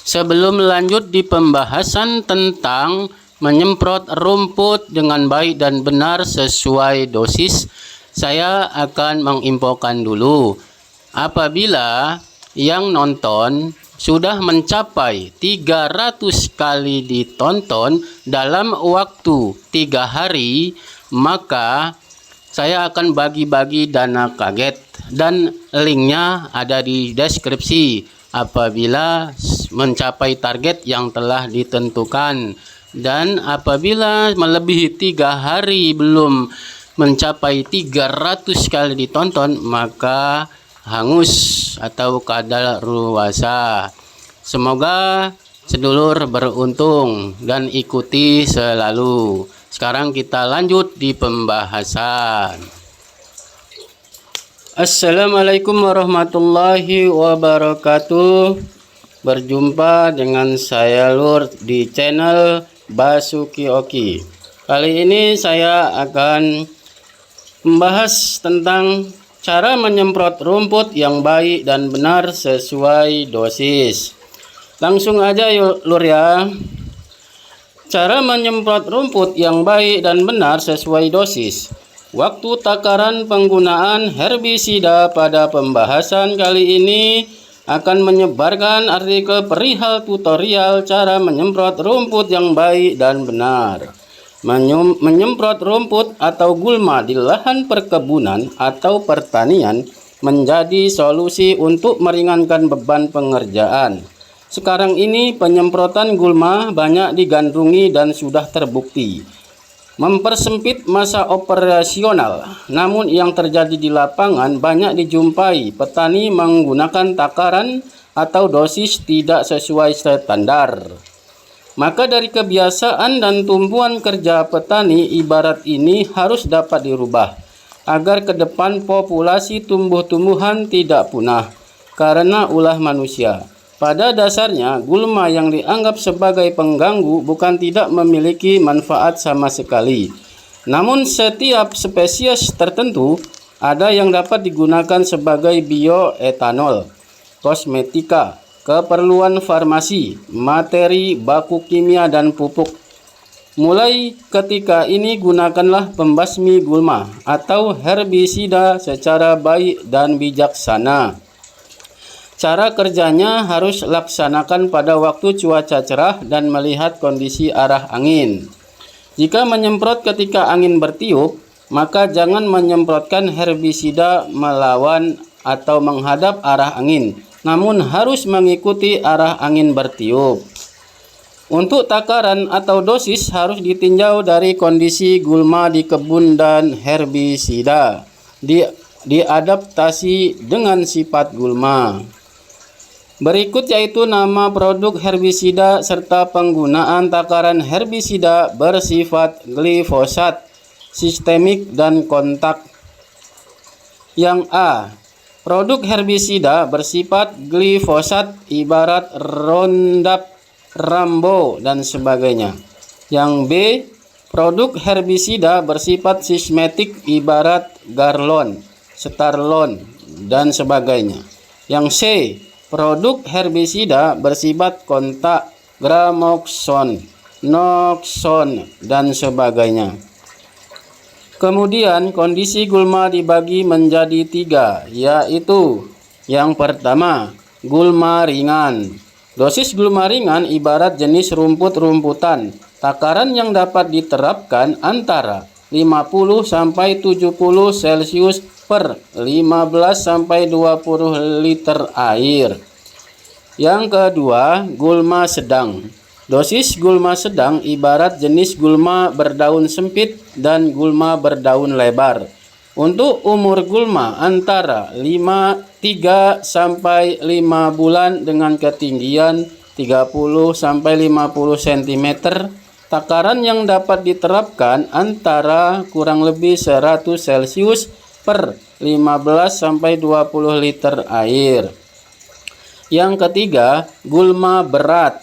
Sebelum lanjut di pembahasan tentang menyemprot rumput dengan baik dan benar sesuai dosis, saya akan menginfokan dulu. Apabila yang nonton sudah mencapai 300 kali ditonton dalam waktu 3 hari, maka saya akan bagi-bagi dana kaget dan linknya ada di deskripsi apabila mencapai target yang telah ditentukan. Dan apabila melebihi 3 hari belum mencapai 300 kali ditonton, maka hangus atau kadaluarsa. Semoga sedulur beruntung dan ikuti selalu. Sekarang kita lanjut di pembahasan. Assalamualaikum warahmatullahi wabarakatuh. Berjumpa dengan saya Lur di channel Basuki Oki. Kali ini saya akan membahas tentang cara menyemprot rumput yang baik dan benar sesuai dosis. Langsung aja yuk Lur ya. Cara menyemprot rumput yang baik dan benar sesuai dosis. Waktu takaran penggunaan herbisida pada pembahasan kali ini akan menyebarkan artikel perihal tutorial cara menyemprot rumput yang baik dan benar. Menyemprot rumput atau gulma di lahan perkebunan atau pertanian menjadi solusi untuk meringankan beban pengerjaan. Sekarang ini penyemprotan gulma banyak digandrungi dan sudah terbukti mempersempit masa operasional. Namun yang terjadi di lapangan banyak dijumpai petani menggunakan takaran atau dosis tidak sesuai standar. Maka dari kebiasaan dan tumpuan kerja petani ibarat ini harus dapat dirubah agar ke depan populasi tumbuh-tumbuhan tidak punah karena ulah manusia. Pada dasarnya, gulma yang dianggap sebagai pengganggu bukan tidak memiliki manfaat sama sekali. Namun setiap spesies tertentu ada yang dapat digunakan sebagai bioetanol, kosmetika, keperluan farmasi, materi baku kimia dan pupuk. Mulai ketika ini gunakanlah pembasmi gulma atau herbisida secara baik dan bijaksana. Cara kerjanya harus laksanakan pada waktu cuaca cerah dan melihat kondisi arah angin. Jika menyemprot ketika angin bertiup, maka jangan menyemprotkan herbisida melawan atau menghadap arah angin, namun harus mengikuti arah angin bertiup. Untuk takaran atau dosis harus ditinjau dari kondisi gulma di kebun dan herbisida diadaptasi dengan sifat gulma. Berikut yaitu nama produk herbisida serta penggunaan takaran herbisida bersifat glifosat, sistemik dan kontak. Yang A. Produk herbisida bersifat glifosat ibarat Roundup, Rambo dan sebagainya. Yang B. Produk herbisida bersifat sistematik ibarat Garlon, Starlon dan sebagainya. Yang C. Produk herbisida bersifat kontak, Gramoxone, Noxone dan sebagainya. Kemudian kondisi gulma dibagi menjadi 3, yaitu yang pertama, gulma ringan. Dosis gulma ringan ibarat jenis rumput-rumputan. Takaran yang dapat diterapkan antara 50 sampai 70 Celcius per 15 sampai 20 liter air. Yang kedua, gulma sedang. Dosis gulma sedang ibarat jenis gulma berdaun sempit dan gulma berdaun lebar. Untuk umur gulma antara 3 sampai 5 bulan dengan ketinggian 30 sampai 50 cm. Takaran yang dapat diterapkan antara kurang lebih 100 Celcius per 15 sampai 20 liter air. Yang ketiga, gulma berat.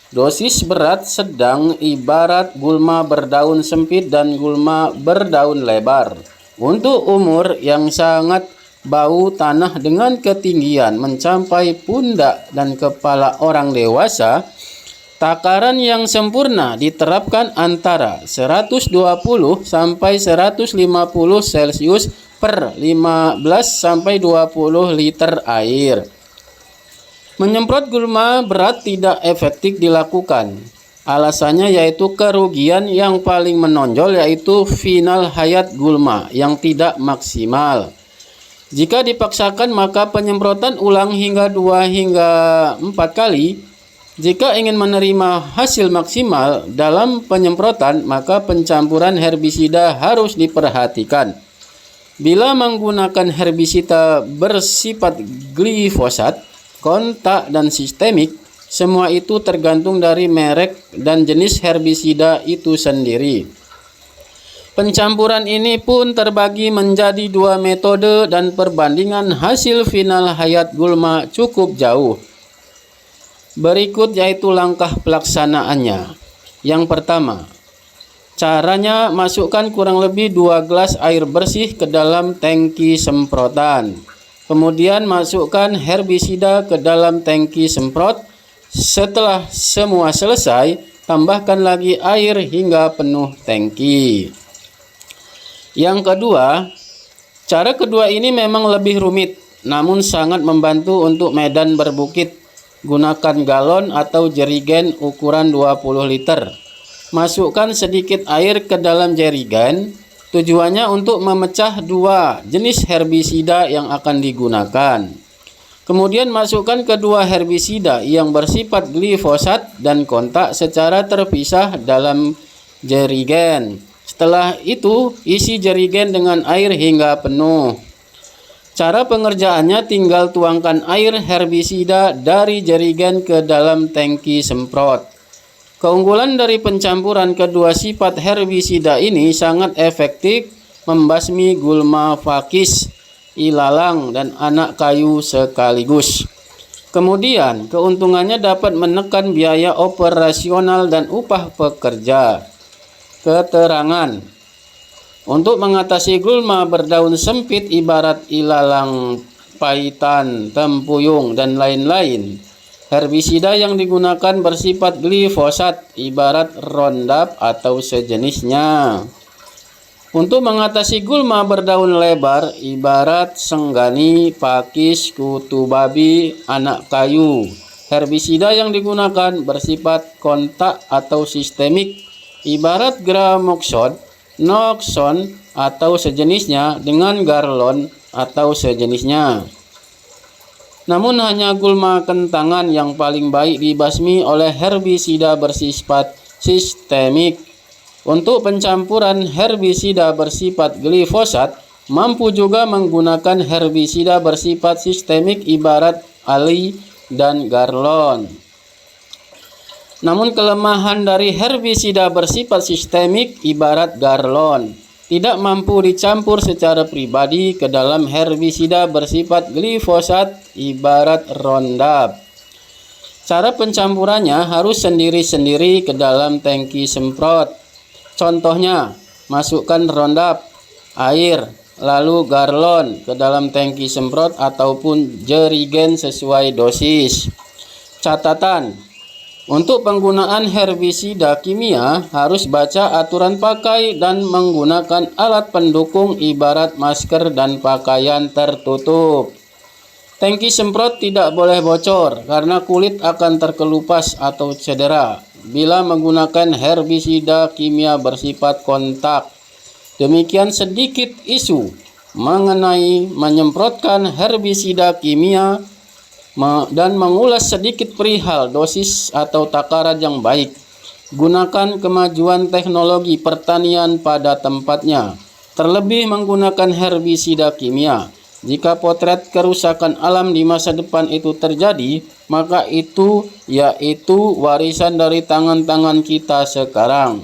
Dosis berat sedang ibarat gulma berdaun sempit dan gulma berdaun lebar. Untuk umur yang sangat bau tanah dengan ketinggian mencapai pundak dan kepala orang dewasa, takaran yang sempurna diterapkan antara 120 sampai 150 Celcius per 15 sampai 20 liter air. Menyemprot gulma berat tidak efektif dilakukan. Alasannya yaitu kerugian yang paling menonjol yaitu final hayat gulma yang tidak maksimal. Jika dipaksakan maka penyemprotan ulang hingga 2 hingga 4 kali. Jika ingin menerima hasil maksimal dalam penyemprotan maka pencampuran herbisida harus diperhatikan. Bila menggunakan herbisida bersifat glifosat, kontak dan sistemik, semua itu tergantung dari merek dan jenis herbisida itu sendiri. Pencampuran ini pun terbagi menjadi 2 metode dan perbandingan hasil final hayat gulma cukup jauh. Berikut yaitu langkah pelaksanaannya. Yang pertama, caranya masukkan kurang lebih 2 gelas air bersih ke dalam tangki semprotan. Kemudian masukkan herbisida ke dalam tangki semprot. Setelah semua selesai, tambahkan lagi air hingga penuh tangki. Yang kedua, cara kedua ini memang lebih rumit, namun sangat membantu untuk medan berbukit. Gunakan galon atau jerigen ukuran 20 liter. Masukkan sedikit air ke dalam jerigen. Tujuannya untuk memecah 2 jenis herbisida yang akan digunakan. Kemudian masukkan kedua herbisida yang bersifat glifosat dan kontak secara terpisah dalam jerigen. Setelah itu, isi jerigen dengan air hingga penuh. Cara pengerjaannya tinggal tuangkan air herbisida dari jerigen ke dalam tangki semprot. Keunggulan dari pencampuran kedua sifat herbisida ini sangat efektif membasmi gulma fakis, ilalang, dan anak kayu sekaligus. Kemudian, keuntungannya dapat menekan biaya operasional dan upah pekerja. Keterangan: untuk mengatasi gulma berdaun sempit ibarat ilalang, paitan, tempuyung, dan lain-lain, herbisida yang digunakan bersifat glifosat ibarat Roundup atau sejenisnya. Untuk mengatasi gulma berdaun lebar ibarat senggani, pakis, kutu babi, anak kayu, herbisida yang digunakan bersifat kontak atau sistemik ibarat Gramoxone, Noxon atau sejenisnya dengan Garlon atau sejenisnya. Namun hanya gulma kentangan yang paling baik dibasmi oleh herbisida bersifat sistemik. Untuk pencampuran herbisida bersifat glifosat, mampu juga menggunakan herbisida bersifat sistemik ibarat Ali dan Garlon. Namun kelemahan dari herbisida bersifat sistemik ibarat Garlon tidak mampu dicampur secara pribadi ke dalam herbisida bersifat glifosat ibarat Roundup. Cara pencampurannya harus sendiri-sendiri ke dalam tangki semprot. Contohnya, masukkan Roundup, air, lalu Garlon ke dalam tangki semprot ataupun jerigen sesuai dosis. Catatan: untuk penggunaan herbisida kimia harus baca aturan pakai dan menggunakan alat pendukung ibarat masker dan pakaian tertutup. Tangki semprot tidak boleh bocor karena kulit akan terkelupas atau cedera bila menggunakan herbisida kimia bersifat kontak. Demikian sedikit isu mengenai menyemprotkan herbisida kimia dan mengulas sedikit perihal dosis atau takaran yang baik. Gunakan kemajuan teknologi pertanian pada tempatnya, terlebih menggunakan herbisida kimia. Jika potret kerusakan alam di masa depan itu terjadi, maka itu yaitu warisan dari tangan-tangan kita sekarang.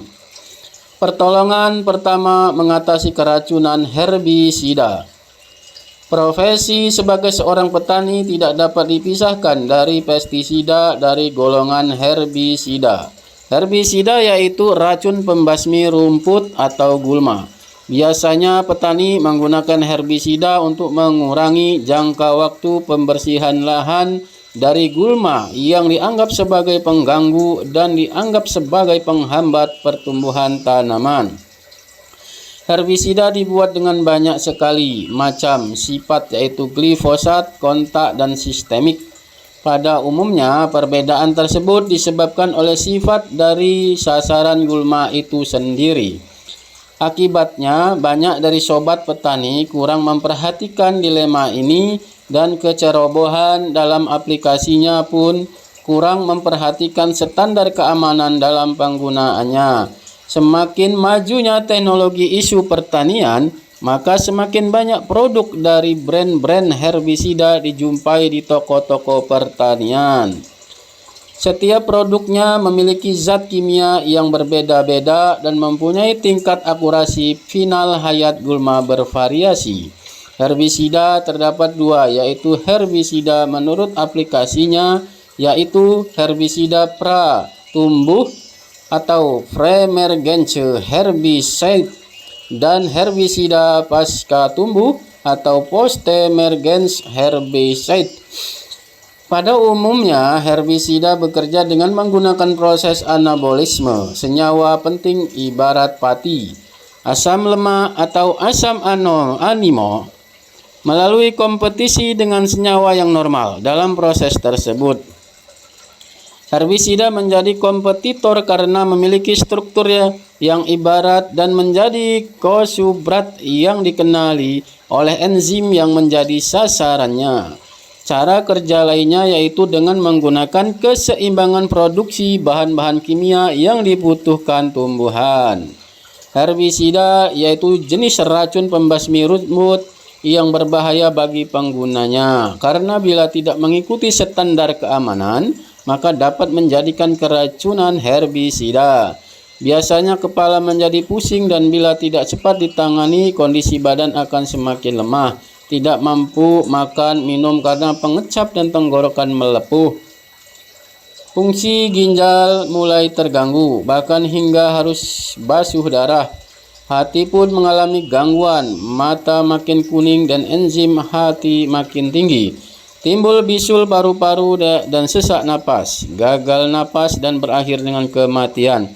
Pertolongan pertama mengatasi keracunan herbisida. Profesi sebagai seorang petani tidak dapat dipisahkan dari pestisida dari golongan herbisida. Herbisida yaitu racun pembasmi rumput atau gulma. Biasanya petani menggunakan herbisida untuk mengurangi jangka waktu pembersihan lahan dari gulma yang dianggap sebagai pengganggu dan dianggap sebagai penghambat pertumbuhan tanaman. Herbisida dibuat dengan banyak sekali macam sifat, yaitu glifosat, kontak, dan sistemik. Pada umumnya, perbedaan tersebut disebabkan oleh sifat dari sasaran gulma itu sendiri. Akibatnya, banyak dari sobat petani kurang memperhatikan dilema ini dan kecerobohan dalam aplikasinya pun kurang memperhatikan standar keamanan dalam penggunaannya. Semakin majunya teknologi isu pertanian, maka semakin banyak produk dari brand-brand herbisida dijumpai di toko-toko pertanian. Setiap produknya memiliki zat kimia yang berbeda-beda dan mempunyai tingkat akurasi final hayat gulma bervariasi. Herbisida terdapat dua, yaitu herbisida menurut aplikasinya, yaitu herbisida pra-tumbuh atau pre-emergence herbicide dan herbisida pasca tumbuh atau post-emergence herbicide. Pada umumnya, herbisida bekerja dengan menggunakan proses anabolisme senyawa penting ibarat pati, asam lemak atau asam amino melalui kompetisi dengan senyawa yang normal dalam proses tersebut. Herbisida menjadi kompetitor karena memiliki struktur yang ibarat dan menjadi kosubrat yang dikenali oleh enzim yang menjadi sasarannya. Cara kerja lainnya yaitu dengan menggunakan keseimbangan produksi bahan-bahan kimia yang dibutuhkan tumbuhan. Herbisida yaitu jenis racun pembasmi rumput yang berbahaya bagi penggunanya, karena bila tidak mengikuti standar keamanan, maka dapat menjadikan keracunan herbisida. Biasanya kepala menjadi pusing dan bila tidak cepat ditangani, kondisi badan akan semakin lemah. Tidak mampu makan, minum karena pengecap dan tenggorokan melepuh. Fungsi ginjal mulai terganggu, bahkan hingga harus basuh darah. Hati pun mengalami gangguan, mata makin kuning dan enzim hati makin tinggi. Timbul bisul paru-paru dan sesak napas, gagal napas dan berakhir dengan kematian.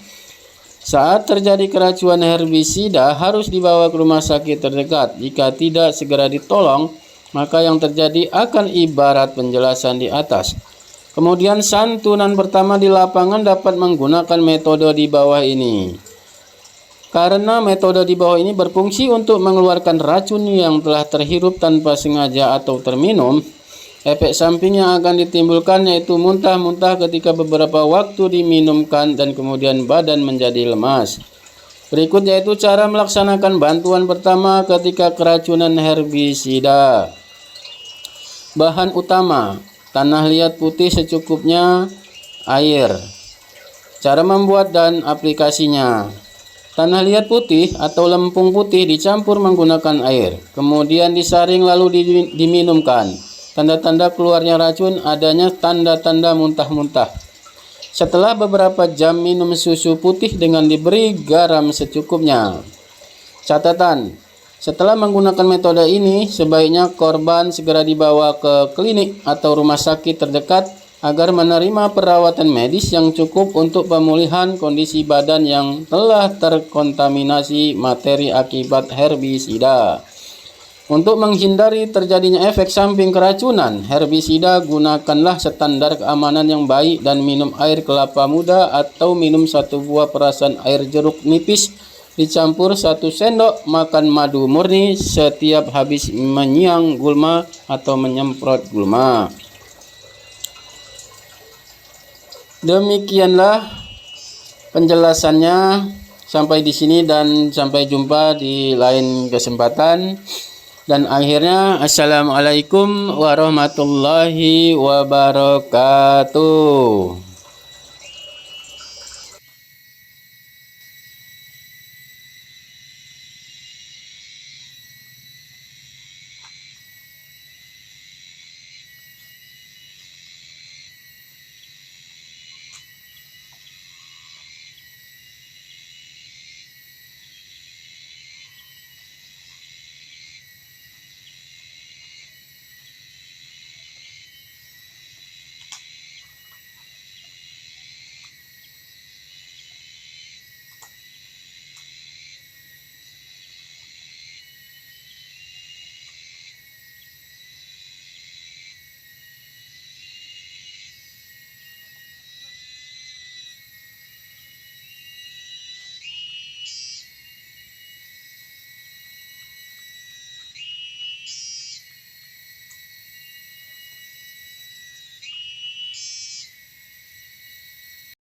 Saat terjadi keracunan herbisida harus dibawa ke rumah sakit terdekat. Jika tidak segera ditolong, maka yang terjadi akan ibarat penjelasan di atas. Kemudian santunan pertama di lapangan dapat menggunakan metode di bawah ini. Karena metode di bawah ini berfungsi untuk mengeluarkan racun yang telah terhirup tanpa sengaja atau terminum, efek samping yang akan ditimbulkan yaitu muntah-muntah ketika beberapa waktu diminumkan dan kemudian badan menjadi lemas. Berikut yaitu cara melaksanakan bantuan pertama ketika keracunan herbisida. Bahan utama: tanah liat putih secukupnya, air. Cara membuat dan aplikasinya: tanah liat putih atau lempung putih dicampur menggunakan air, kemudian disaring lalu diminumkan. Tanda-tanda keluarnya racun: adanya tanda-tanda muntah-muntah. Setelah beberapa jam minum susu putih dengan diberi garam secukupnya. Catatan: setelah menggunakan metode ini, sebaiknya korban segera dibawa ke klinik atau rumah sakit terdekat agar menerima perawatan medis yang cukup untuk pemulihan kondisi badan yang telah terkontaminasi materi akibat herbisida. Untuk menghindari terjadinya efek samping keracunan herbisida, gunakanlah standar keamanan yang baik dan minum air kelapa muda atau minum 1 buah perasan air jeruk nipis dicampur 1 sendok makan madu murni setiap habis menyiang gulma atau menyemprot gulma. Demikianlah penjelasannya. Sampai di sini dan sampai jumpa di lain kesempatan. Dan akhirnya, assalamualaikum warahmatullahi wabarakatuh.